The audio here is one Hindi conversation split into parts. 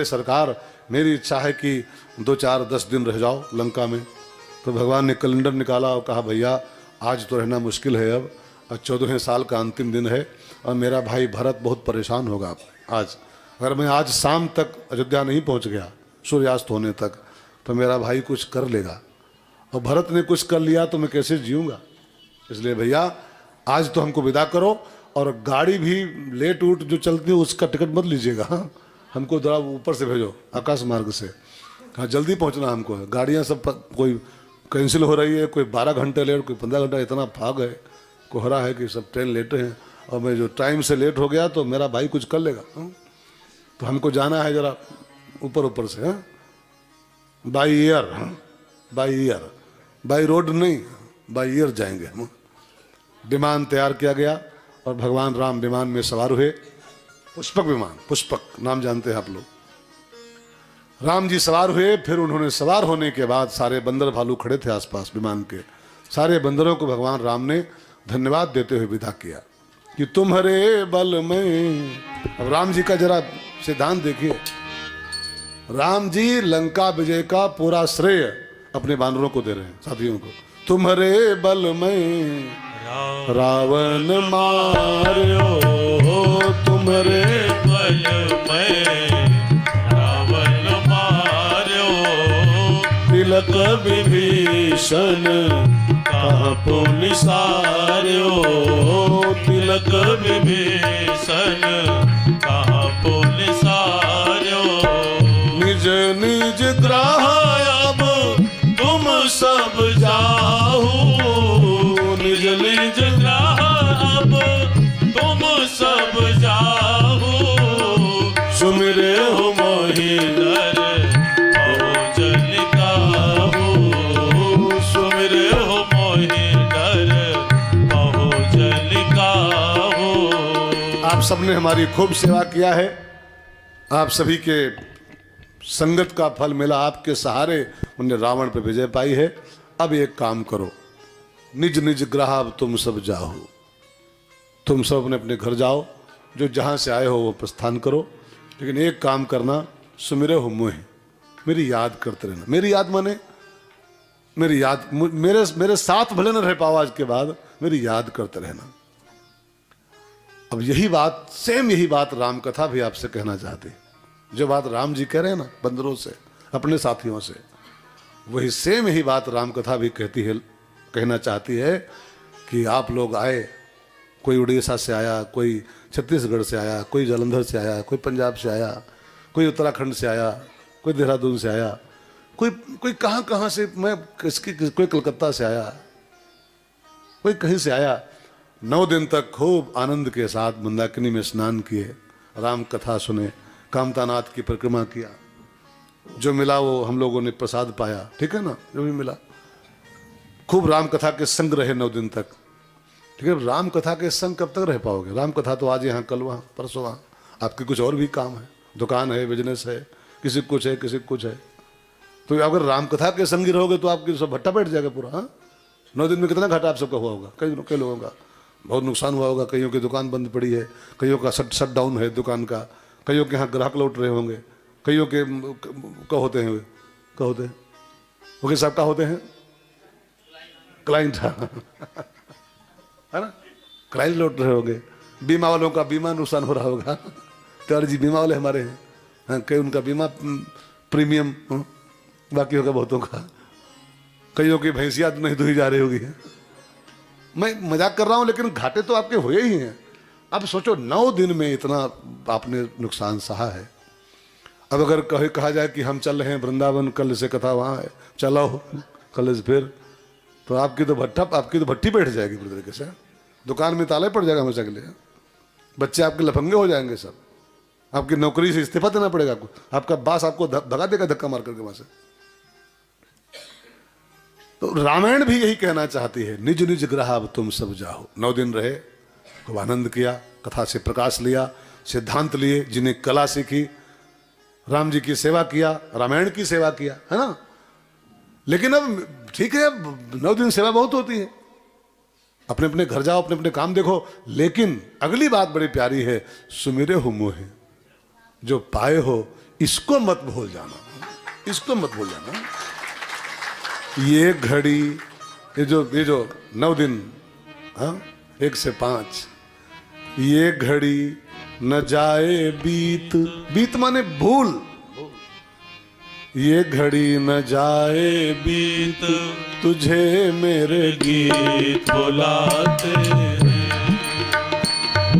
सरकार मेरी इच्छा है कि 2-4-10 दिन रह जाओ लंका में। तो भगवान ने कैलेंडर निकाला और कहा भैया आज तो रहना मुश्किल है, अब 14वें साल का अंतिम दिन है और मेरा भाई भरत बहुत परेशान होगा आज। अगर मैं आज शाम तक अयोध्या नहीं पहुंच गया सूर्यास्त होने तक तो मेरा भाई कुछ कर लेगा, और भरत ने कुछ कर लिया तो मैं कैसे जीऊँगा। इसलिए भैया आज तो हमको विदा करो, और गाड़ी भी लेट उट जो चलती है उसका टिकट मत लीजिएगा, हमको जरा ऊपर से भेजो आकाश मार्ग से। हाँ जल्दी पहुंचना हमको, गाड़ियाँ सब कोई कैंसिल हो रही है, कोई 12 घंटे लेट, कोई 15 घंटा, इतना फाग है, कोहरा है कि सब ट्रेन लेट हैं, और मैं जो टाइम से लेट हो गया तो मेरा भाई कुछ कर लेगा। तो हमको जाना है जरा ऊपर से, बाई एयर, बाई रोड नहीं, बाई एयर जाएंगे हम। विमान तैयार किया गया और भगवान राम विमान में सवार हुए, पुष्पक विमान, पुष्पक नाम जानते हैं आप लोग। राम जी सवार हुए, फिर उन्होंने सवार होने के बाद सारे बंदर भालू खड़े थे आसपास विमान के, सारे बंदरों को भगवान राम ने धन्यवाद देते हुए विदा किया कि तुम्हारे बल में। अब राम जी का जरा सिद्धांत देखिए, राम जी लंका विजय का पूरा श्रेय अपने बानरों को दे रहे हैं, साथियों को। तुम्हारे बल में रावण मार्यो, तुम्हारे बल में रावण मार्यो, तिलक विभीषण काहू निसार्यो, तिलक विभीषण काहू निसार्यो। निज निज ग्राह अब तुम सब जाहू, निज निज ग्राह अब तुम सब जाहू। सुमिरे हो मोहि नर भोजन काहू, सुमिरे हो मोहि नर भोजन काहू। आप सबने हमारी खूब सेवा किया है, आप सभी के संगत का फल मिला, आपके सहारे उन्हें रावण पर विजय पाई है। अब एक काम करो, निज निज ग्राह अब तुम सब जाओ, तुम सब अपने अपने घर जाओ, जो जहाँ से आए हो वो प्रस्थान करो, लेकिन एक काम करना, सुमिरे हो मुझे, मेरी याद करते रहना। मेरी याद माने मेरी याद, मेरे साथ भले न रह पाओ आज के बाद, मेरी याद करते रहना। अब यही बात, सेम यही बात राम कथा भी आपसे कहना चाहती है। जो बात राम जी कह रहे हैं ना बंदरों से, अपने साथियों से, वही सेम यही बात राम कथा भी कहती है, कहना चाहती है कि आप लोग आए, कोई उड़ीसा से आया, कोई छत्तीसगढ़ से आया, कोई जालंधर से आया, कोई पंजाब से आया, कोई उत्तराखंड से आया, कोई देहरादून से आया, कोई कहाँ से, मैं कोई कलकत्ता से आया, कोई कहीं से आया। 9 दिन तक खूब आनंद के साथ मंदाकिनी में स्नान किए, राम कथा सुने, कामतानाथ की परिक्रमा किया, जो मिला वो हम लोगों ने प्रसाद पाया, ठीक है ना, जो भी मिला। खूब राम कथा के संग रहे 9 दिन तक, ठीक है। राम कथा के संग कब तक रह पाओगे? राम कथा तो आज यहाँ, कल वहाँ, परसों वहाँ, आपके कुछ और भी काम है, दुकान है, बिजनेस है, किसी को कुछ है, किसी को कुछ है। तो अगर राम कथा के संग ही रहोगे तो आपकी सब भट्टा बैठ जाएगा पूरा। हाँ, 9 दिन में कितना घाटा आप सबका हुआ होगा, कई लोगों का बहुत नुकसान हुआ होगा, कईयों की दुकान बंद पड़ी है, कईयों का शट डाउन है दुकान का, कईयों के यहाँ ग्राहक लौट रहे होंगे, कईयों के क्या होते हैं, क्या होते हैं वकील साहब, का होते हैं क्लाइंट, है ना, क्लाइंट लौट रहे होंगे, बीमा वालों का बीमा नुकसान हो रहा होगा। तो जी बीमा वाले हमारे हैं, हाँ, कई उनका बीमा प्रीमियम बाकी होगा बहुतों का, कईयों की भैंसियाँ नहीं धुई जा रही होगी। मैं मजाक कर रहा हूँ, लेकिन घाटे तो आपके हुए ही हैं। अब सोचो 9 दिन में इतना आपने नुकसान सहा है। अब अगर कहा जाए कि हम चल रहे हैं वृंदावन, कल से कथा वहाँ है, चलो कल से फिर, तो आपकी तो भट्टी बैठ जाएगी पूरी तरीके से, दुकान में ताला पड़ जाएगा हमेशा के लिए, बच्चे आपके लफंगे हो जाएंगे सब, आपकी नौकरी से इस्तीफा देना पड़ेगा आपको, आपका बास आपको भगा देगा धक्का मार करके वहां से। तो रामायण भी यही कहना चाहती है, निज निज ग्राह अब तुम सब जाओ। 9 दिन रहे, खूब आनंद किया, कथा से प्रकाश लिया, सिद्धांत लिए, जिन्हें कला सीखी, राम जी की सेवा किया, रामायण की सेवा किया, है ना। लेकिन अब ठीक है, अब 9 दिन सेवा बहुत होती है, अपने अपने घर जाओ, अपने अपने काम देखो। लेकिन अगली बात बड़ी प्यारी है, सुमिरे हो मोहे, जो पाए हो इसको मत भूल जाना, इसको मत भूल जाना। ये घड़ी, ये जो 9 दिन, हाँ, 1 से 5, ये घड़ी न जाए बीत, बीत माने भूल, ये घड़ी न जाए बीत, तुझे मेरे गीत बुलाते हैं।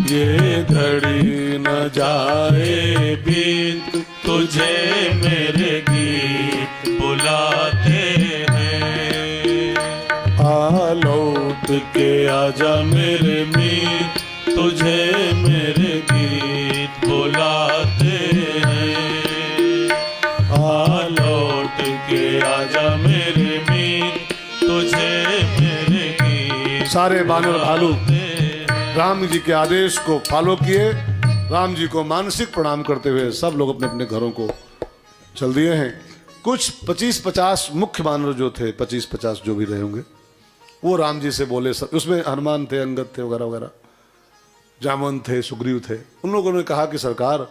ये घड़ी न जाए बीत, तुझे मेरे गीत बुलाते हैं। आ लौट के आजा मेरे मीत, तुझे मेरे गीत बुलाते हैं। आ लौट के आजा मेरे मीत, तुझे मेरे गीत। सारे बानर भालू राम जी के आदेश को फॉलो किए, राम जी को मानसिक प्रणाम करते हुए सब लोग अपने अपने घरों को चल दिए हैं। कुछ 25-50 मुख्य बानर जो थे, 25-50 जो भी रहे होंगे, वो राम जी से बोले। उसमें हनुमान थे, अंगद थे, वगैरह वगैरह, जामवन थे, सुग्रीव थे। उन लोगों ने कहा कि सरकार,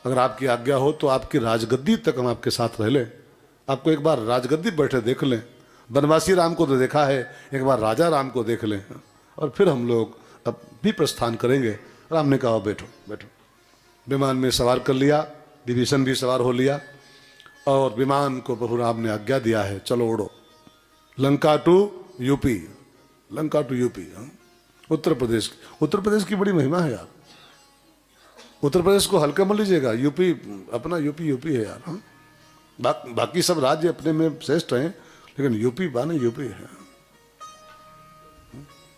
अगर आपकी आज्ञा हो तो आपकी राजगद्दी तक हम आपके साथ रह लें, आपको एक बार राजगद्दी बैठे देख लें। बनवासी राम को तो देखा है, एक बार राजा राम को देख लें, और फिर हम लोग अब भी प्रस्थान करेंगे। राम ने कहा बैठो बैठो। विमान में सवार कर लिया, विभीषण भी सवार हो लिया, और विमान को प्रभु राम ने आज्ञा दिया है, चलो उड़ो Lanka to UP, Lanka to UP, Uttar Pradesh. Uttar Pradesh की बड़ी महिमा है यार, उत्तर प्रदेश को हल्का मत लीजिएगा, यूपी अपना यूपी है यार। हाँ, बाकी सब राज्य अपने में श्रेष्ठ हैं, लेकिन यूपी बाने यूपी है।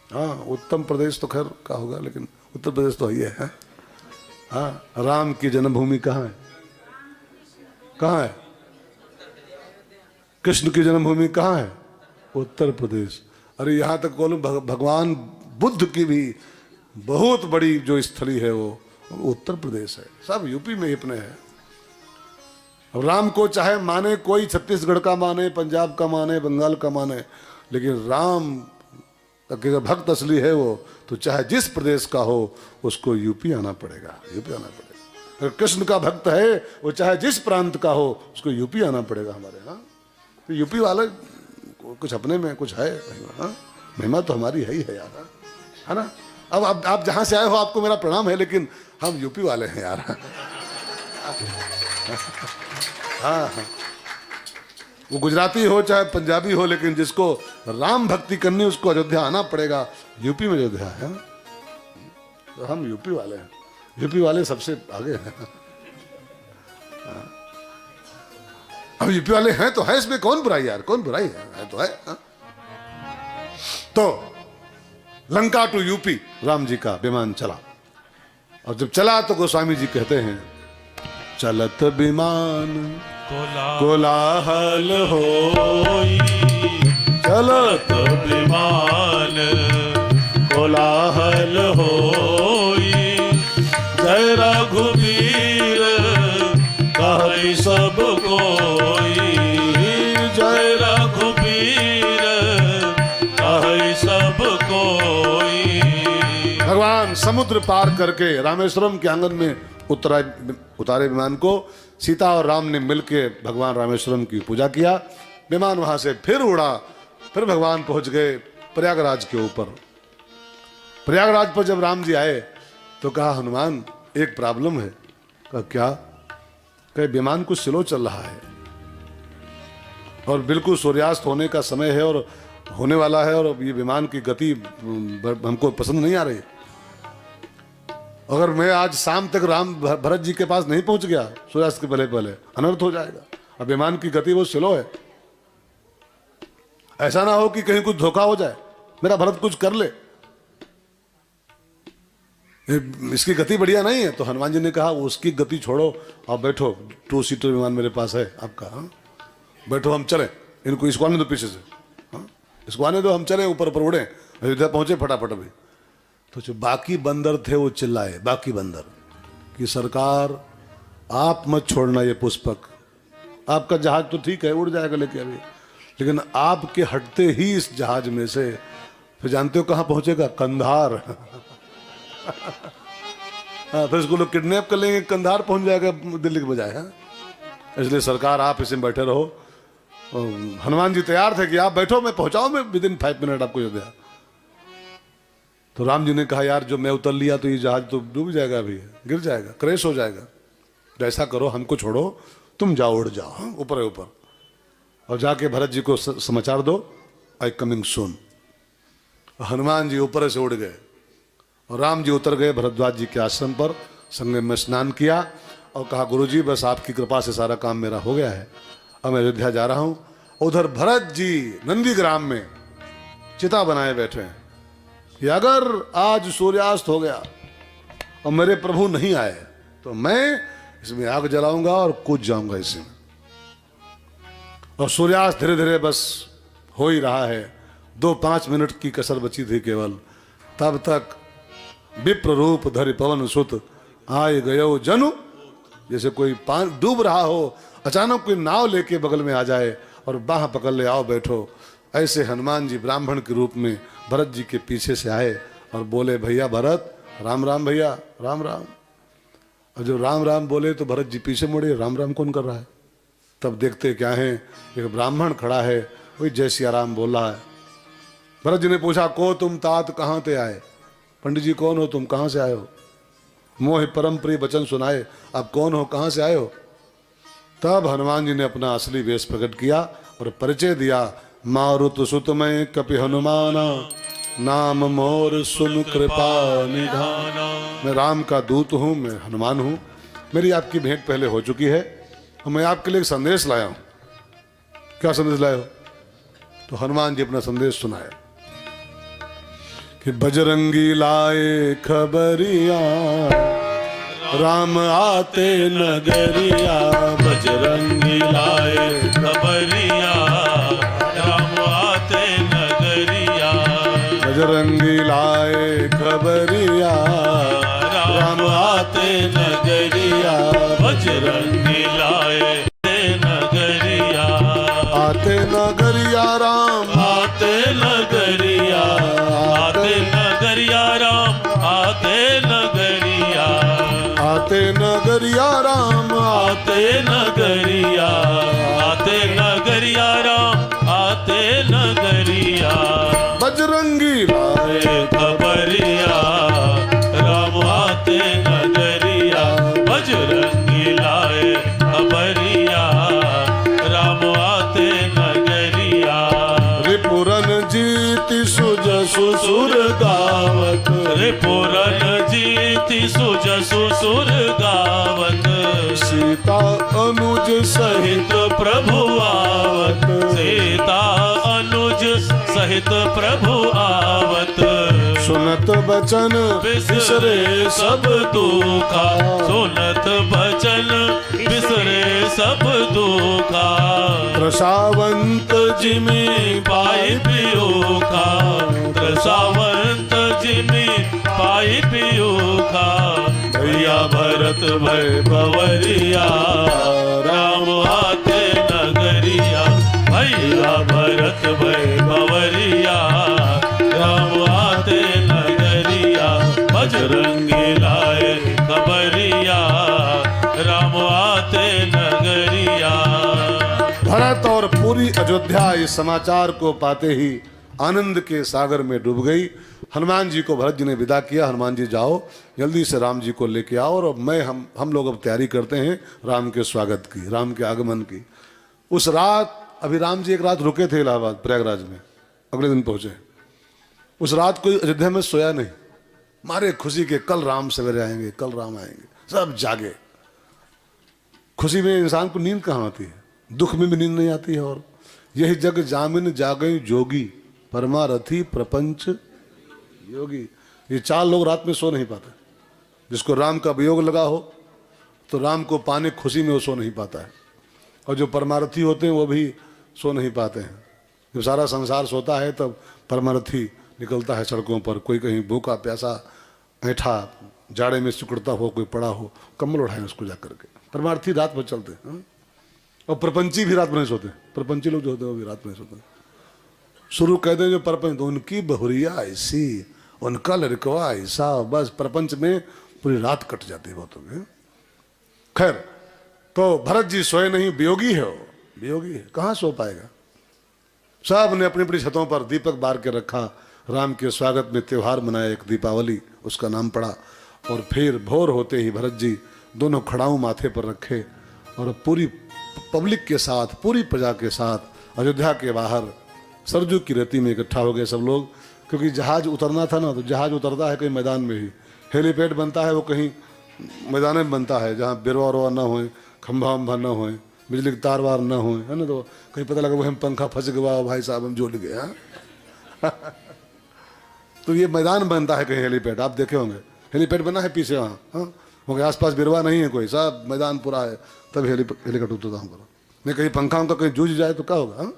हाँ, उत्तम प्रदेश तो खैर का होगा, लेकिन उत्तर प्रदेश तो ये है। हाँ, राम की जन्मभूमि कहाँ है? कहाँ है? कृष्ण की जन्मभूमि कहाँ है? उत्तर प्रदेश। अरे यहाँ तक बोलूं, भगवान बुद्ध की भी बहुत बड़ी जो स्थली है वो उत्तर प्रदेश है। सब यूपी में ही अपने है। अब राम को चाहे माने कोई, छत्तीसगढ़ का माने, पंजाब का माने, बंगाल का माने, लेकिन राम अगर भक्त असली है वो, तो चाहे जिस प्रदेश का हो उसको यूपी आना पड़ेगा, यूपी आना पड़ेगा। अगर कृष्ण का भक्त है वो चाहे जिस प्रांत का हो उसको यूपी आना पड़ेगा हमारे यहाँ। तो यूपी वाले कुछ अपने में कुछ है, हाँ, महिमा तो हमारी है ही है यार, है ना। अब आप जहाँ से आए हो आपको मेरा प्रणाम है, लेकिन हम यूपी वाले हैं यार। हाँ हाँ, वो गुजराती हो चाहे पंजाबी हो, लेकिन जिसको राम भक्ति करनी उसको अयोध्या आना पड़ेगा। यूपी में अयोध्या है, तो हम यूपी वाले हैं। यूपी वाले सबसे आगे हैं। अब यूपी वाले हैं तो है, इसमें कौन बुराई यार, कौन बुराई है तो है। तो लंका टू यूपी राम जी का विमान चला, और जब चला तो गोस्वामी जी कहते हैं, चलत विमान कोलाहल होई, चलत विमान कोलाहल होई, जय रघुबीर कहै सब कोई, जय रघुबीर कहै सब कोई। भगवान समुद्र पार करके रामेश्वरम के आंगन में उतारे विमान को। सीता और राम ने मिलकर भगवान रामेश्वरम की पूजा किया। विमान वहां से फिर उड़ा, फिर भगवान पहुंच गए प्रयागराज के ऊपर। प्रयागराज पर जब राम जी आए तो कहा, हनुमान एक प्रॉब्लम है। कहा क्या? कहे विमान कुछ स्लो चल रहा है, और बिल्कुल सूर्यास्त होने का समय है और होने वाला है, और ये विमान की गति हमको पसंद नहीं आ रही। अगर मैं आज शाम तक राम भरत जी के पास नहीं पहुंच गया सूर्यास्त के पहले पहले, अनर्थ हो जाएगा। अब विमान की गति बहुत स्लो है, ऐसा ना हो कि कहीं कुछ धोखा हो जाए, मेरा भरत कुछ कर ले, इसकी गति बढ़िया नहीं है। तो हनुमान जी ने कहा, उसकी गति छोड़ो, आप बैठो, 2 सीटर विमान मेरे पास है आपका। हाँ, बैठो, हम चले, इनको इसको आने दो पीछे से, हाँ, इसको आने दो, हम चले ऊपर पर उड़े, अयोध्या पहुंचे फटाफट अभी। तो जो बाकी बंदर थे वो चिल्लाए, बाकी बंदर, कि सरकार आप मत छोड़ना ये पुष्पक, आपका जहाज तो ठीक है उड़ जाएगा लेके अभी, लेकिन आपके हटते ही इस जहाज में से फिर जानते हो कहाँ पहुंचेगा? कंधार। हाँ, फिर इसको लोग किडनैप कर लेंगे, कंधार पहुंच जाएगा दिल्ली के बजाय। हाँ, इसलिए सरकार आप इसमें बैठे रहो। हनुमान जी तैयार थे कि आप बैठो, मैं पहुंचाऊं, मैं विदिन 5 मिनट आपको अयोध्या। तो राम जी ने कहा यार जो मैं उतर लिया तो ये जहाज तो डूब जाएगा, अभी गिर जाएगा, क्रैश हो जाएगा। तो ऐसा करो, हमको छोड़ो, तुम जाओ, उड़ जाओ ऊपर ऊपर, और जाके भरत जी को समाचार दो, I coming soon. Hanuman ji ऊपर से उड़ गए और राम जी उतर गए भरद्वाज जी के आश्रम पर, संगम में स्नान किया और कहा गुरुजी बस आपकी कृपा से सारा काम मेरा हो गया है, अब मैं अयोध्या जा रहा हूं। उधर भरत जी नंदीग्राम में चिता बनाए बैठे हैं कि अगर आज सूर्यास्त हो गया और मेरे प्रभु नहीं आए तो मैं इसमें आग जलाऊंगा और कूद जाऊंगा इसमें। और सूर्यास्त धीरे धीरे बस हो ही रहा है, 2-5 मिनट की कसर बची थी केवल, तब तक विप्र रूप धरि पवन सुत आए गयो जनु। जैसे कोई डूब रहा हो, अचानक कोई नाव लेके बगल में आ जाए और बाह पकड़ ले, आओ बैठो। ऐसे हनुमान जी ब्राह्मण के रूप में भरत जी के पीछे से आए और बोले भैया भरत, राम राम भैया, राम राम। और जो राम राम बोले तो भरत जी पीछे मुड़े, राम राम कौन कर रहा है? तब देखते क्या है, एक ब्राह्मण खड़ा है, वही जय सिया राम बोल रहा है। भरत जी ने पूछा को तुम तात कहाँ से आए? पंडित जी कौन हो तुम, कहाँ से आए हो? मोह परम प्रिय वचन सुनाए, आप कौन हो, कहाँ से आए हो? तब हनुमान जी ने अपना असली वेश प्रकट किया और परिचय दिया, मारुत सुत मैं कपि हनुमाना, नाम मोर सुन कृपा निधाना। मैं राम का दूत हूँ, मैं हनुमान हूँ, मेरी आपकी भेंट पहले हो चुकी है और मैं आपके लिए एक संदेश लाया हूँ। क्या संदेश लाए हो? तो हनुमान जी अपना संदेश सुनाया कि बजरंगी लाए खबरिया, राम आते नगरिया। बजरंगी लाए खबरिया, राम आते नगरिया। बजरंगी लाए खबरिया, राम आते नगरिया। बजरंगी लाए नगरिया, आते नगरिया राम, आते नगरिया। आते नगरिया राम, आते नगरिया। आते नगरिया राम, आते नगरिया। आते नगरिया राम, आते नगरिया। बजरंगी लाए खबरिया, राम आते नगरिया। बजरंगी लाए खबरिया, राम आते नगरिया। रिपुरन जीति सुजसु सुर गावत, रिपुरन जीति सुजसु सुर गावत। सीता अनुज सहित प्रभु आवत, सीता अनुज सहित प्रभु आवत। सुनत बचन बिसरे सब दुखा, सुनत बचन बिसरे सब दुखा। रसावंत जिमी पाई पियोखा, रसावंत जिमी पाई पियोखा। भैया भरत भय बवरिया, राम आते नगरिया। भैया भरत भय बवरिया, राम आते नगरिया। बजरंगी लाए खबरिया, राम आते नगरिया। भरत और पूरी अयोध्या इस समाचार को पाते ही आनंद के सागर में डूब गई। हनुमान जी को भरत जी ने विदा किया, हनुमान जी जाओ जल्दी से राम जी को लेके आओ, और मैं हम लोग अब तैयारी करते हैं राम के स्वागत की, राम के आगमन की। उस रात अभी राम जी एक रात रुके थे इलाहाबाद प्रयागराज में, अगले दिन पहुंचे। उस रात कोई अयोध्या में सोया नहीं, मारे खुशी के कल राम सवेरे आएंगे, कल राम आएंगे, सब जागे। खुशी में इंसान को नींद कहाँ आती है, दुख में भी नींद नहीं आती है। और यही जग जामिन जागई जोगी, परमारथी प्रपंच योगी। ये 4 लोग रात में सो नहीं पाते। जिसको राम का वियोग लगा हो तो राम को पाने खुशी में वो सो नहीं पाता है, और जो परमारथी होते हैं वो भी सो नहीं पाते हैं। जब सारा संसार सोता है तब परमारथी निकलता है सड़कों पर, कोई कहीं भूखा प्यासा ऐठा जाड़े में सिकुड़ता हो, कोई पड़ा हो, कम्बल उठाए उसको जा करके। परमार्थी रात भर चलते हैं, और प्रपंची भी रात में नहीं सोते। प्रपंची लोग जो होते हैं वो भी रात में सोते। शुरू कहते हैं जो प्रपंच, तो उनकी बहुरिया ऐसी, उनका लड़कवा ऐसा, बस प्रपंच में पूरी रात कट जाती है बहुतों की। खैर, तो भरत जी सोए नहीं, वियोगी है, वो वियोगी है, कहाँ सो पाएगा। सब ने अपनी अपनी छतों पर दीपक बार के रखा, राम के स्वागत में त्यौहार मनाया, एक दीपावली उसका नाम पड़ा। और फिर भोर होते ही भरत जी दोनों खड़ाऊ माथे पर रखे और पूरी पब्लिक के साथ, पूरी प्रजा के साथ अयोध्या के बाहर सरजू की रेती में इकट्ठा हो गए सब लोग। क्योंकि जहाज उतरना था ना, तो जहाज उतरता है कहीं मैदान में ही, हेलीपैड बनता है वो कहीं मैदान में बनता है, जहाँ बिरवा उरवा ना होए, खंभा वम्भा ना होए, बिजली की तार वार ना होए, है ना। तो कहीं पता लगा वो हम पंखा फंस गया, भाई साहब हम झूल गए। तो ये मैदान बनता है कहीं हेलीपैड, आप देखे होंगे हेलीपैड बना है पीछे वहाँ, हाँ होंगे आसपास बिरवा नहीं है कोई, सब मैदान पूरा है, तब हेलीकॉप्टर उतरता हूँ करो। नहीं कहीं पंखा उनका कहीं जूझ जाए तो क्या होगा, हाँ?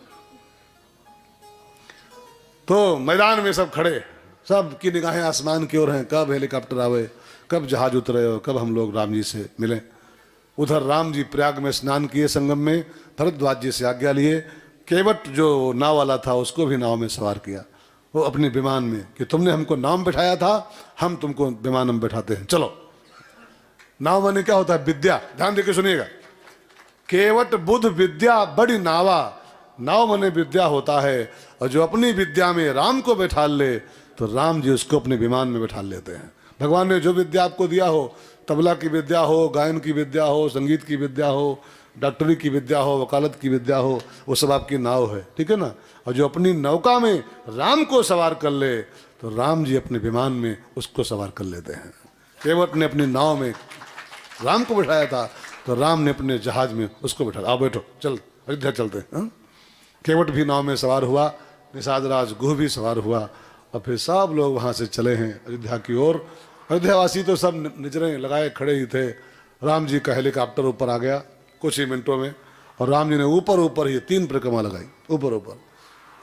तो मैदान में सब खड़े, सब की निगाहें आसमान की ओर हैं, कब हेलीकॉप्टर आवे, कब जहाज उतरे और कब हम लोग राम जी से मिलें। उधर राम जी प्रयाग में स्नान किए संगम में, भरद्वाज जी से आज्ञा लिए, केवट जो नाव वाला था उसको भी नाव में सवार किया, वो अपने विमान में, कि तुमने हमको नाव में बैठाया था, हम तुमको विमान में बैठाते हैं, चलो। नाव माने क्या होता है, विद्या, ध्यान देके सुनिएगा। केवट बुध विद्या बड़ी नावा, नाव माने विद्या होता है, और जो अपनी विद्या में राम को बैठा ले तो राम जी उसको अपने विमान में बैठा लेते हैं। भगवान ने जो विद्या आपको दिया हो, तबला की विद्या हो, गायन की विद्या हो, संगीत की विद्या हो, डॉक्टरी की विद्या हो, वकालत की विद्या हो, वो सब आपकी नाव है, ठीक है ना। और जो अपनी नौका में राम को सवार कर ले तो राम जी अपने विमान में उसको सवार कर लेते हैं। केवट ने अपनी नाव में राम को बैठाया था, तो राम ने अपने जहाज में उसको बैठा, आओ बैठो, चल अयोध्या चलते हैं। केवट भी नाव में सवार हुआ, निषाद राज गुह भी सवार हुआ, और फिर सब लोग वहाँ से चले हैं अयोध्या की ओर। अयोध्यावासी तो सब निजरें लगाए खड़े ही थे। राम जी का हेलीकॉप्टर ऊपर आ गया कुछ ही मिनटों में, और राम जी ने ऊपर ऊपर ही 3 परिक्रमा लगाई, ऊपर ऊपर,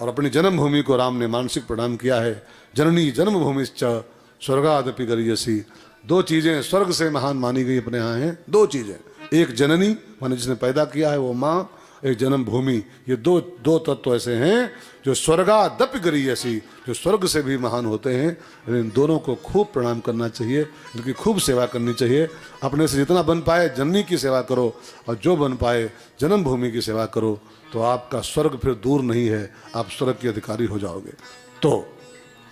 और अपनी जन्मभूमि को राम ने मानसिक प्रणाम किया है। जननी जन्मभूमिश्च स्वर्गादपि गरीयसी, 2 चीज़ें स्वर्ग से महान मानी गई अपने यहाँ हैं, 2 चीज़ें, एक जननी माने जिसने पैदा किया है वो माँ, एक जन्मभूमि। ये दो तत्व ऐसे हैं जो स्वर्गादपि गरीयसी, जो स्वर्ग से भी महान होते हैं। इन दोनों को खूब प्रणाम करना चाहिए, इनकी खूब सेवा करनी चाहिए। अपने से जितना बन पाए जननी की सेवा करो, और जो बन पाए जन्मभूमि की सेवा करो, तो आपका स्वर्ग फिर दूर नहीं है, आप स्वर्ग के अधिकारी हो जाओगे। तो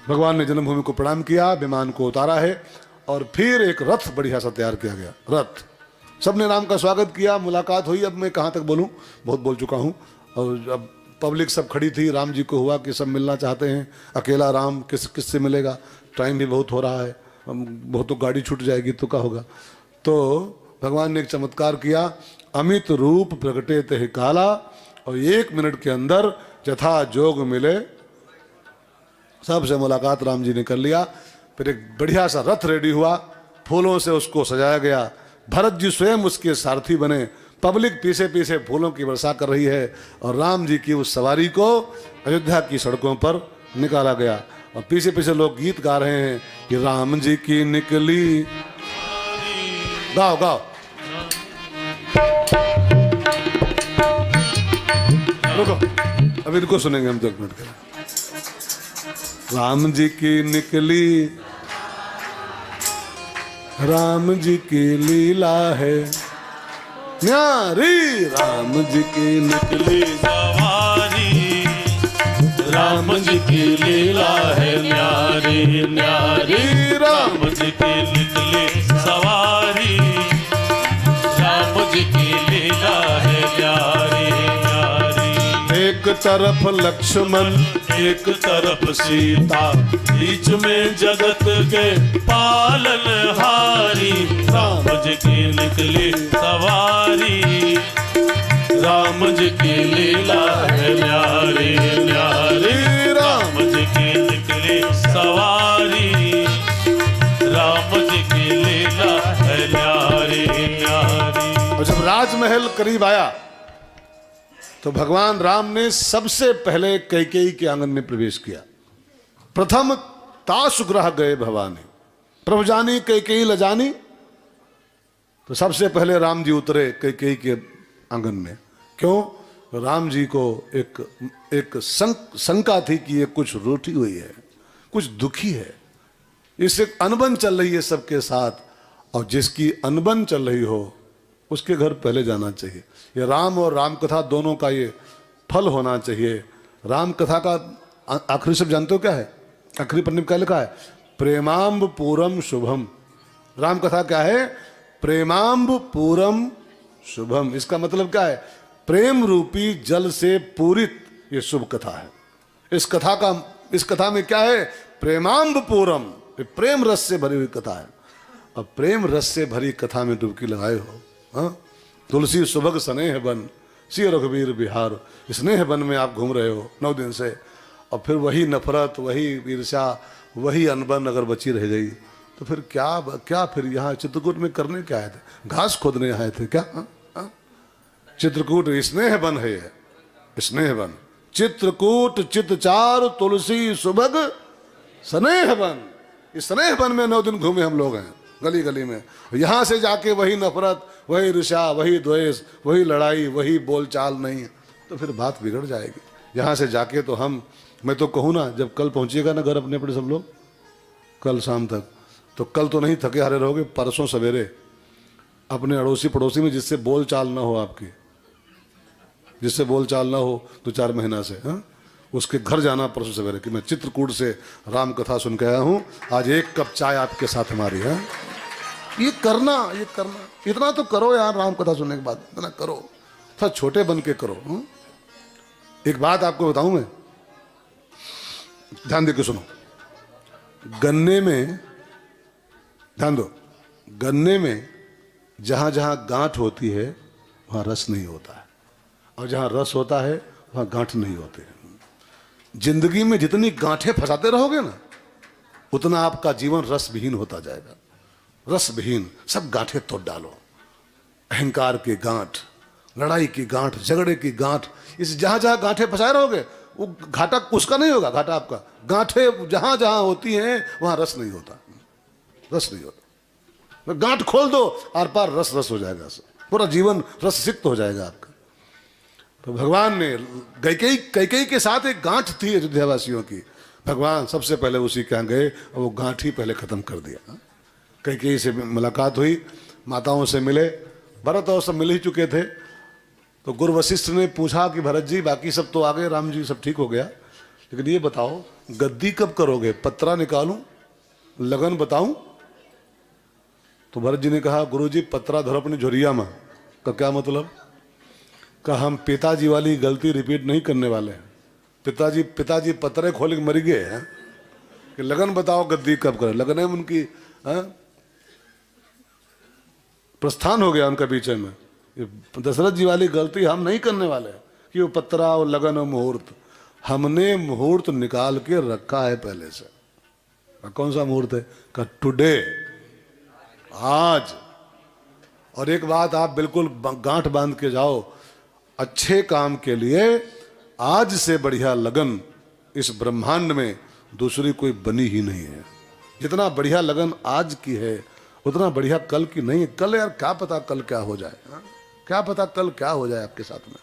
भगवान ने जन्मभूमि को प्रणाम किया, विमान को उतारा है, और फिर एक रथ बढ़िया सा तैयार किया गया। रथ, सबने राम का स्वागत किया, मुलाकात हुई। अब मैं कहाँ तक बोलूँ, बहुत बोल चुका हूँ। और अब पब्लिक सब खड़ी थी, राम जी को हुआ कि सब मिलना चाहते हैं, अकेला राम किससे मिलेगा, टाइम भी बहुत हो रहा है, बहुत तो गाड़ी छूट जाएगी तो क्या होगा। तो भगवान ने एक चमत्कार किया, अमित रूप प्रगटे ते काला, और 1 मिनट के अंदर यथा जोग मिले, सबसे मुलाकात राम जी ने कर लिया। फिर एक बढ़िया सा रथ रेडी हुआ, फूलों से उसको सजाया गया, भरत जी स्वयं उसके सारथी बने, पब्लिक पीछे पीछे फूलों की वर्षा कर रही है, और राम जी की उस सवारी को अयोध्या की सड़कों पर निकाला गया। और पीछे पीछे लोग गीत गा रहे हैं कि राम जी की निकली, गाओ गाओ, रुको अब इनको सुनेंगे हम 2 मिनट के। राम जी की निकली, राम जी की लीला है न्यारी, राम जी की निकली सवारी, राम जी की लीला है न्यारी न्यारी, राम जी की निकली सवारी, राम जी की लीला है न्यारी न्यारी। एक तरफ लक्ष्मण, एक तरफ सीता, बीच में जगत के पालनहारी, राम जी की निकली सवारी, राम जी की लीला है न्यारी न्यारी, राम जी की निकली सवारी, राम जी की लीला है न्यारी न्यारी। और जब राजमहल करीब आया तो भगवान राम ने सबसे पहले कैकेयी के आंगन में प्रवेश किया। प्रथम तासुग्रह गए भवानी, प्रभु जानी कैकेयी लजानी। तो सबसे पहले राम जी उतरे कैकेयी के आंगन में। क्यों? राम जी को एक शंका थी कि ये कुछ रूठी हुई है, कुछ दुखी है, इससे अनबन चल रही है सबके साथ। और जिसकी अनबन चल रही हो उसके घर पहले जाना चाहिए। ये राम और राम कथा दोनों का ये फल होना चाहिए। राम कथा का आखिरी शब्द जानते हो क्या है? आखिरी पन्ने में क्या लिखा है? प्रेमाम्ब पूरम शुभम। राम कथा क्या है? प्रेमाम्ब पूरम शुभम। इसका मतलब क्या है? प्रेम रूपी जल से पूरित ये शुभ कथा है। इस कथा में क्या है? प्रेमाम्ब पूरम, प्रेम रस से भरी हुई कथा है। अब प्रेम रस से भरी कथा में डुबकी लगाए हो, हाँ? तुलसी सुभग स्नेह बन, श्री रघुवीर बिहार, स्नेह बन में आप घूम रहे हो 9 दिन से, और फिर वही नफरत, वही ईर्ष्या, वही अनबन अगर बची रह गई तो फिर क्या फिर यहाँ चित्रकूट में करने क्या आए थे? घास खोदने आए थे क्या? हाँ? चित्रकूट स्नेह बन है, स्नेह बन, चित्रकूट चितचार तुलसी सुभग स्नेह बन। इस स्नेह बन में 9 दिन घूमे हम लोग हैं, गली गली में। यहाँ से जाके वही नफरत, वही ईर्ष्या, वही द्वेष, वही लड़ाई, वही बोलचाल नहीं, तो फिर बात बिगड़ जाएगी। यहाँ से जाके तो मैं तो कहूँ ना, जब कल पहुँचिएगा ना घर अपने सब लोग, कल शाम तक, तो कल तो नहीं थके हारे रहोगे, परसों सवेरे अपने अड़ोसी पड़ोसी में जिससे बोल चाल ना हो आपकी, जिससे बोल चाल ना हो 2-4 महीना से, हाँ, उसके घर जाना परसों सवेरे कि मैं चित्रकूट से राम कथा सुन के आया हूँ, आज 1 कप चाय आपके साथ हमारी है। ये करना इतना तो करो यार, राम कथा सुनने के बाद इतना करो, थोड़ा छोटे बन के करो। एक बात आपको बताऊं मैं, ध्यान दे के सुनो। गन्ने में, ध्यान दो, गन्ने में जहां जहां गांठ होती है वहां रस नहीं होता है, और जहां रस होता है वहां गांठ नहीं होते हैं। जिंदगी में जितनी गांठें फंसाते रहोगे ना, उतना आपका जीवन रस विहीन होता जाएगा। रस विहीन सब गांठें तोड़ डालो। अहंकार की गांठ, लड़ाई की गांठ, झगड़े की गांठ, इस जहां जहां गांठें फंसाए रहोगे, वो घाटा उसका नहीं होगा, घाटा आपका। गांठें जहां जहां होती हैं वहां रस नहीं होता, रस नहीं होता। गांठ खोल दो, आर पार रस रस हो जाएगा, पूरा जीवन रस सिक्त हो जाएगा आपका। तो भगवान ने कैकेयी के साथ एक गांठ थी अयोध्यावासियों की, भगवान सबसे पहले उसी के यहाँ गए और वो गांठ ही पहले खत्म कर दिया। कैकेयी से मुलाकात हुई, माताओं से मिले, भरत और सब मिल ही चुके थे। तो गुरु वशिष्ठ ने पूछा कि भरत जी बाकी सब तो आ गए, राम जी सब ठीक हो गया, लेकिन ये बताओ गद्दी कब करोगे? पत्रा निकालूं, लगन बताऊं? तो भरत जी ने कहा गुरु जी पत्रा धरो अपनी झुरिया में। का क्या मतलब? कहा हम पिताजी वाली गलती रिपीट नहीं करने वाले हैं। पिताजी पत्रे खोल के मर गए हैं कि लगन बताओ गद्दी कब करें। लगन है उनकी, प्रस्थान हो गया उनका पीछे में। दशरथ जी वाली गलती हम नहीं करने वाले कि वो पत्रा और लगन और मुहूर्त, हमने मुहूर्त निकाल के रखा है पहले से। कौन सा मुहूर्त है? का टुडे, आज। और एक बात आप बिल्कुल गांठ बांध के जाओ, अच्छे काम के लिए आज से बढ़िया लगन इस ब्रह्मांड में दूसरी कोई बनी ही नहीं है। जितना बढ़िया लगन आज की है उतना बढ़िया कल की नहीं है। कल यार क्या पता कल क्या हो जाए, क्या पता कल क्या हो जाए आपके साथ में।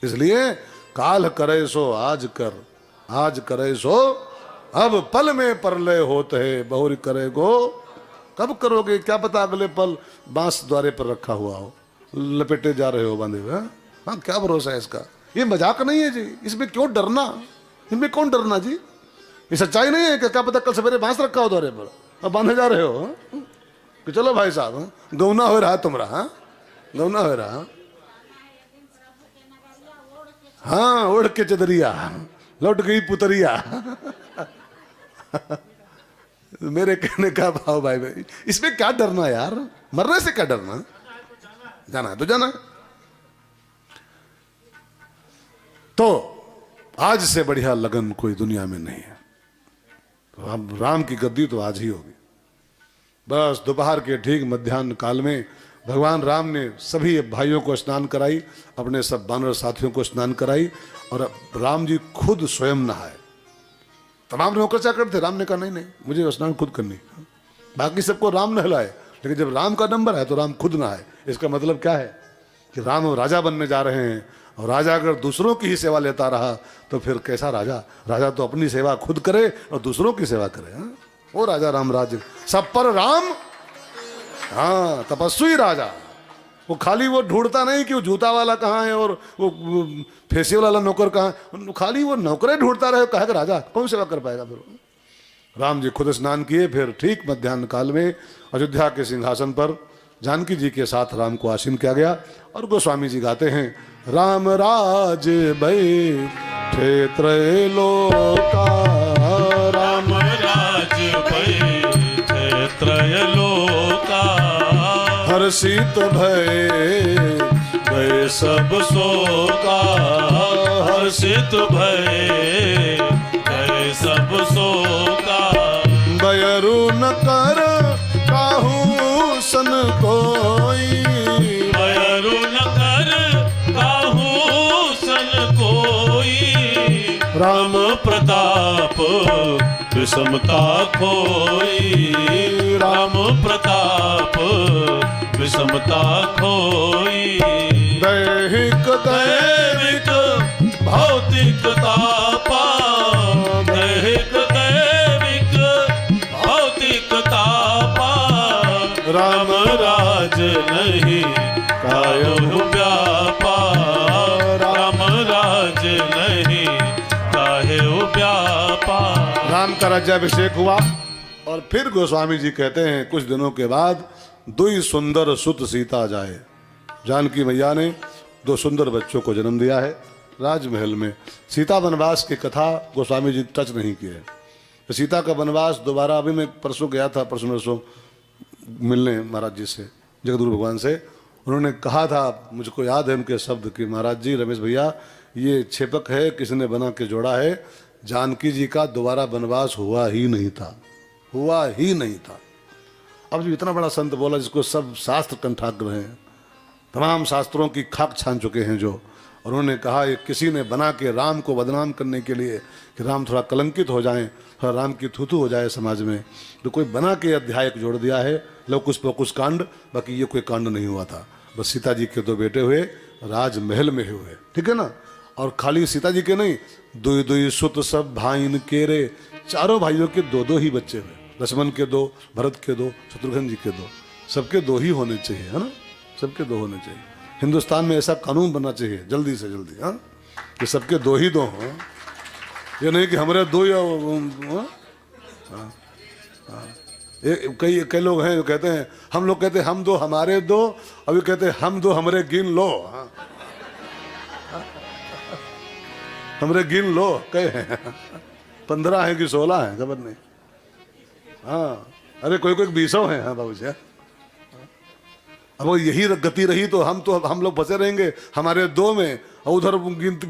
इसलिए काल करे सो आज कर, आज करे सो अब पल में परलय होते है, बहुरी करेगो कब करोगे? क्या पता अगले पल बांस द्वारे पर रखा हुआ हो, लपेटे जा रहे हो बांधे हुए। हाँ, क्या भरोसा है इसका? ये मजाक नहीं है जी, इसमें क्यों डरना, इनमें कौन डरना जी? ये सच्चाई नहीं है कि क्या पता कल सवेरे बांस रखा हो द्वारे पर और बांधे जा रहे हो कि चलो भाई साहब गौना हो रहा है तुम्हारा, गौना हो रहा। हाँ, उड़ के चदरिया लौट गई पुतरिया। मेरे कहने का भाव भाई, इसमें क्या डरना यार? मरने से क्या डरना? जाना है तो जाना। तो आज से बढ़िया लगन कोई दुनिया में नहीं है। तो अब राम की गद्दी तो आज ही होगी। बस दोपहर के ठीक मध्याह्न काल में भगवान राम ने सभी भाइयों को स्नान कराई, अपने सब बानर साथियों को स्नान कराई, और राम जी खुद स्वयं नहाए। तमाम नौकर चाकर थे, राम ने कहा नहीं मुझे स्नान खुद करनी। बाकी सबको राम नहलाए, लेकिन जब राम का नंबर है तो राम खुद नहाए। इसका मतलब क्या है कि राम राजा बनने जा रहे हैं, और राजा अगर दूसरों की ही सेवा लेता रहा तो फिर कैसा राजा? राजा तो अपनी सेवा खुद करे और दूसरों की सेवा करे। हाँ? वो राजा राम राज्य सब पर राम, हाँ तपस्वी राजा। वो खाली वो ढूंढता नहीं कि वो जूता वाला कहाँ है और वो फेसियल वाला नौकर कहाँ है, खाली वो नौकरे ढूंढता रहे, कहेगा राजा कौन सेवा कर पाएगा। फिर राम जी खुद स्नान किए, फिर ठीक मध्याह्न काल में अयोध्या के सिंहासन पर जानकी जी के साथ राम को आसीन किया गया। और गोस्वामी जी गाते हैं, राम राज बैठे त्रैलोका, राम राज बैठे त्रैलोका, हर्षित भय भय सब शोका, हर्षित भय भय सब शोका, बयरु न कर काहू सन कोई, बयरु न कर काहू सन कोई, राम प्रताप विषमता खोई, राम प्रताप विषमता खोई, दैहिक दैविक भौतिक तापा, दैहिक दैविक भौतिक तापा, राम राज नहीं कायो व्यापा, राम राज नहीं काहे व्यापा। राम का राज्याभिषेक हुआ और फिर गोस्वामी जी कहते हैं कुछ दिनों के बाद दुई सुंदर सुत सीता जाए। जानकी मैया ने दो सुंदर बच्चों को जन्म दिया है राजमहल में। सीता वनवास की कथा गोस्वामी जी टच नहीं किए। तो सीता का वनवास दोबारा, अभी मैं परसों गया था, परसों मिलने महाराज जी से, जगदगुरु भगवान से। उन्होंने कहा था, मुझको याद है उनके शब्द कि महाराज जी, रमेश भैया, ये छेपक है, किसी ने बना के जोड़ा है, जानकी जी का दोबारा वनवास हुआ ही नहीं था, हुआ ही नहीं था। अब जो इतना बड़ा संत बोला जिसको सब शास्त्र कंठाग्र हैं, तमाम शास्त्रों की खाक छान चुके हैं जो, और उन्होंने कहा ये किसी ने बना के राम को बदनाम करने के लिए कि राम थोड़ा कलंकित हो जाएं, थोड़ा राम की थूथू हो जाए समाज में, तो कोई बना के अध्याय जोड़ दिया है, लवकुश पोकुश कांड। बाकी ये कोई कांड नहीं हुआ था, बस सीता जी के दो बेटे हुए, राजमहल में हुए, ठीक है ना। और खाली सीता जी के नहीं, दुई दुई सुत सब भाईन केरे, चारों भाइयों के दो दो ही बच्चे हुए, लक्ष्मण के दो, भरत के दो, शत्रुघ्न जी के दो, सबके दो ही होने चाहिए, है ना, सबके दो होने चाहिए। हिंदुस्तान में ऐसा कानून बनना चाहिए जल्दी से जल्दी, हाँ, कि सबके दो ही दो हों, ये नहीं कि हमारे दो या कई लोग हैं जो कहते हैं, हम लोग कहते हैं हम दो हमारे दो, अभी कहते हैं हम दो हमरे गिन लो, हाँ, हमरे गिन लो, कहे हैं 15 है कि 16 है खबर नहीं, हाँ, अरे कोई 20 है, हाँ बाबू जी। अब वो यही गति रही तो हम लोग फंसे रहेंगे हमारे दो में, और उधर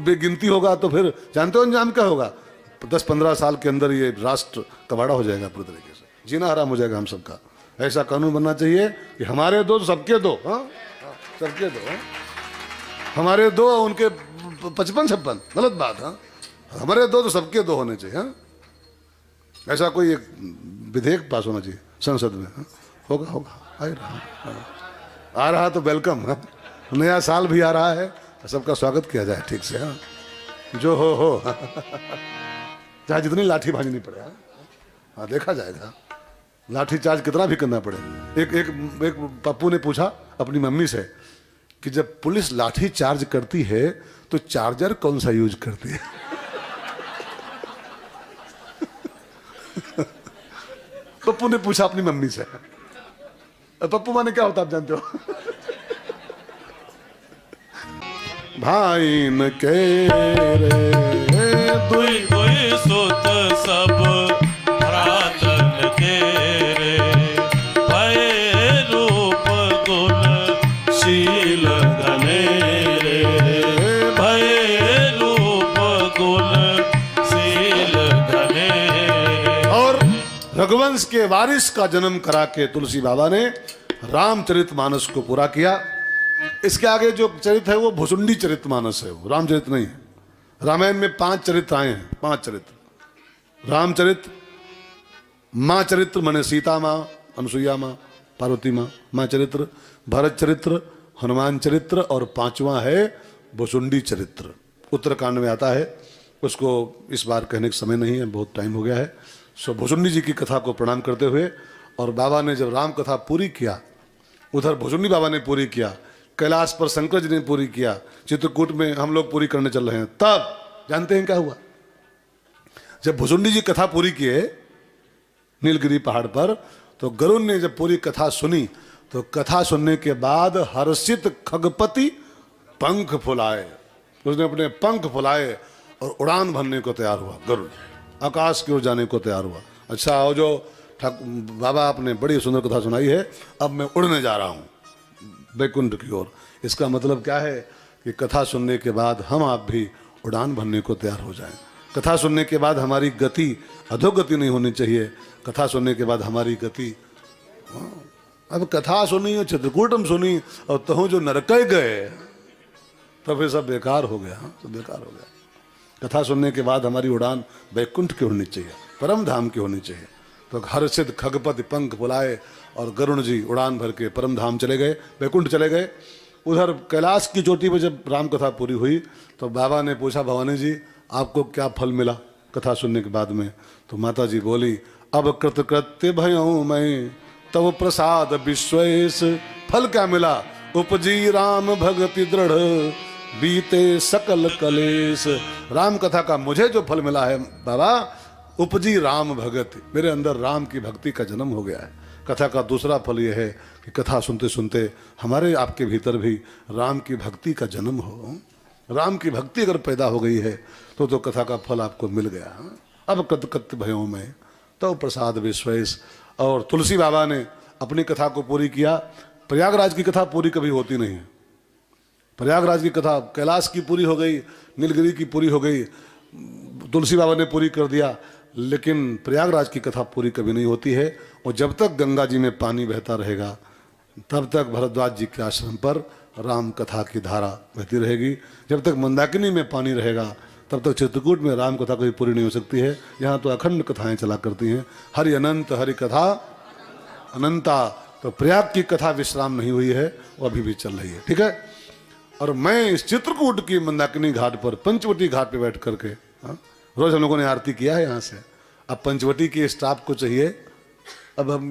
बेगिनती होगा तो फिर जानते हो अंजाम क्या होगा। 10-15 साल के अंदर ये राष्ट्र कबाड़ा हो जाएगा, पूरी तरीके से जीना हराम हो जाएगा हम सबका। ऐसा कानून बनना चाहिए कि हमारे दो सबके दो, हाँ, सबके दो, हमारे दो उनके 55-56, गलत बात, हाँ, हमारे दो तो सबके दो होने चाहिए, हाँ। ऐसा कोई एक विधेयक पास होना चाहिए संसद में, हाँ? होगा आ रहा तो वेलकम, हाँ? नया साल भी आ रहा है, सबका स्वागत किया जाए ठीक से, हाँ, जो हो चाहे जितनी लाठी भांजनी पड़े, हाँ, देखा जाएगा लाठी चार्ज कितना भी करना पड़े। एक पप्पू ने पूछा अपनी मम्मी से कि जब पुलिस लाठी चार्ज करती है तो चार्जर कौन सा यूज करती है। पप्पू ने पूछा अपनी मम्मी से। पप्पू माने क्या होता आप जानते हो? भाई न के रे दुई दुई सुत सब भ्रातन के रे, भय रूप गुण शील घने रे, भय रूप गुण शील घने। और रघुवंश के वारिस का जन्म करा के तुलसी बाबा ने रामचरितमानस को पूरा किया। इसके आगे जो चरित्र है वो भुसुंडी चरितमानस है, वो रामचरित नहीं है। रामायण में 5 चरित्र आए हैं, 5 चरित्र, रामचरित्र, माँ चरित्र माने सीता माँ, अनुसुईया माँ, पार्वती माँ, माँ चरित्र, भरत चरित्र, हनुमान चरित्र, और 5वां है भुसुंडी चरित्र, उत्तरकांड में आता है। उसको इस बार कहने का समय नहीं है, बहुत टाइम हो गया है। सो भुसुंडी जी की कथा को प्रणाम करते हुए, और बाबा ने जब राम कथा पूरी किया, उधर भुसुंडी बाबा ने पूरी किया, कैलाश पर शंकर जी ने पूरी किया, चित्रकूट में हम लोग पूरी करने चल रहे हैं। तब जानते हैं क्या हुआ? जब भुजुंडी जी कथा पूरी किए नीलगिरी पहाड़ पर, तो गरुड़ ने जब पूरी कथा सुनी, तो कथा सुनने के बाद हर्षित खगपति पंख फुलाए, उसने अपने पंख फुलाए और उड़ान भरने को तैयार हुआ। गरुड़ आकाश की ओर जाने को तैयार हुआ। अच्छा, और जो बाबा आपने बड़ी सुंदर कथा सुनाई है, अब मैं उड़ने जा रहा हूँ वैकुंठ की ओर। इसका मतलब क्या है कि कथा सुनने के बाद हम आप भी उड़ान भरने को तैयार हो जाएं। कथा सुनने के बाद हमारी गति अधोगति नहीं होनी चाहिए। कथा सुनने के बाद हमारी गति, अब कथा सुनी और चित्रकूटम सुनी और तहु जो नरक गए, तो फिर सब बेकार हो गया। सब बेकार हो गया। कथा सुनने के बाद हमारी उड़ान वैकुंठ की होनी चाहिए, परम धाम की होनी चाहिए। तो हर्षित खगपति पंख फुलाए और गरुण जी उड़ान भर के परम धाम चले गए, वैकुंठ चले गए। उधर कैलाश की चोटी पर जब राम कथा पूरी हुई, तो बाबा ने पूछा, भवानी जी आपको क्या फल मिला कथा सुनने के बाद में? तो माता जी बोली, अब कृतकृत्य भयऊं मैं तव प्रसाद विश्वेश। फल क्या मिला? उपजी राम भगति दृढ़ बीते सकल कलेश। राम कथा का मुझे जो फल मिला है बाबा, उपजी राम भगति, मेरे अंदर राम की भक्ति का जन्म हो गया है। कथा का दूसरा फल यह है कि कथा सुनते सुनते हमारे आपके भीतर भी राम की भक्ति का जन्म हो। राम की भक्ति अगर पैदा हो गई है तो कथा का फल आपको मिल गया। अब कृतकृत्य भयों में तो प्रसाद विश्वेश। और तुलसी बाबा ने अपनी कथा को पूरी किया। प्रयागराज की कथा पूरी कभी होती नहीं है। प्रयागराज की कथा कैलाश की पूरी हो गई, नीलगिरी की पूरी हो गई, तुलसी बाबा ने पूरी कर दिया, लेकिन प्रयागराज की कथा पूरी कभी नहीं होती है। और जब तक गंगा जी में पानी बहता रहेगा, तब तक भरद्वाज जी के आश्रम पर राम कथा की धारा बहती रहेगी। जब तक मंदाकिनी में पानी रहेगा, तब तक चित्रकूट में राम कथा कभी पूरी नहीं हो सकती है। यहाँ तो अखंड कथाएं चला करती हैं, हरि अनंत हरि कथा अनंता। तो प्रयाग की कथा विश्राम नहीं हुई है, वो अभी भी चल रही है। ठीक है। और मैं इस चित्रकूट की मंदाकिनी घाट पर, पंचवटी घाट पर बैठ करके, रोज हम लोगों ने आरती किया है यहाँ से। अब पंचवटी के स्टाफ को चाहिए, अब हम